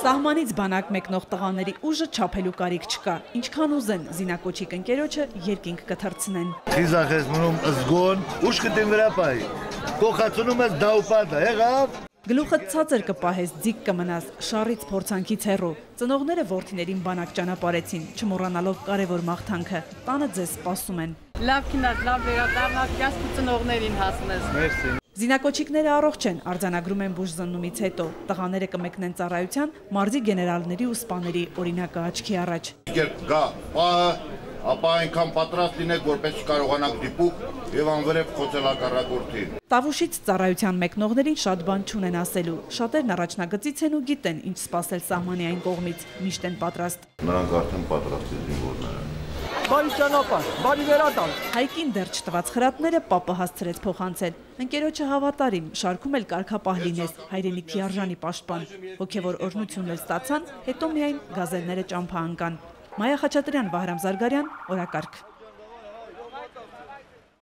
Սահմանից բանակ մեկնող տղաների ուժը չափելու կարիք չկա, ինչքան ուզեն զինակոչիկ ընկերոջը երկինք կթռցնեն։ Խիզախ ես մնում զգոն, ուշ կտին վրա պայի, կողացնում ես դաուպատը, եղավ։ Գլուխը ցածր կպահես, ձիգ կմնաս, շարից փորձանքից հեռու։ Ծնողները որդիներին բանակ ճանապարհեցին, չմոռանալով կարևոր մաղթանքը, տանը ձեզ սպասում են։ Լավ քնած, լավ վերադառնաս, գաս ծնողներին հասնես։ Մերսի։ Զինակոչիկները առողջ են, արձանագրում են բուժզննումից հետո, տղաները կմեկնեն ծառայության մարզի գեներալների ու սպաների օրինակը աչքի առաջ։ Երբ գա պահը, ապա այնքան պատրաստ լինեք, որպես չկարողանաք դիպուկ եւ անվերև խոցել հակառակորդին։ Տավուշից ծառայության մեկնողներին շատ բան չունեն ասելու, շատերն առաջնագծից են ու գիտեն, ինչ սպասել սահմանի այն կողմից, միշտ են պատրաստ։ Նրանք արդեն պատրաստ են զինվորները։ Բարի ճանապարհ, բարի վերադառ։ Հայկին դեռ չտված խրատները պապը հասցրեց փոխանցել։ Ընկերոջը հավատարիմ, շարքում էլ կարգապահ լինես, հայրենիքի արժանի պաշտպան։ Հոգևոր օրհնությունն էլ ստացան, հետո միայն գազելները ճամփա ընկան։ Մայա Խաչատրյան, Վահրամ Զարգարյան, օրակարգ։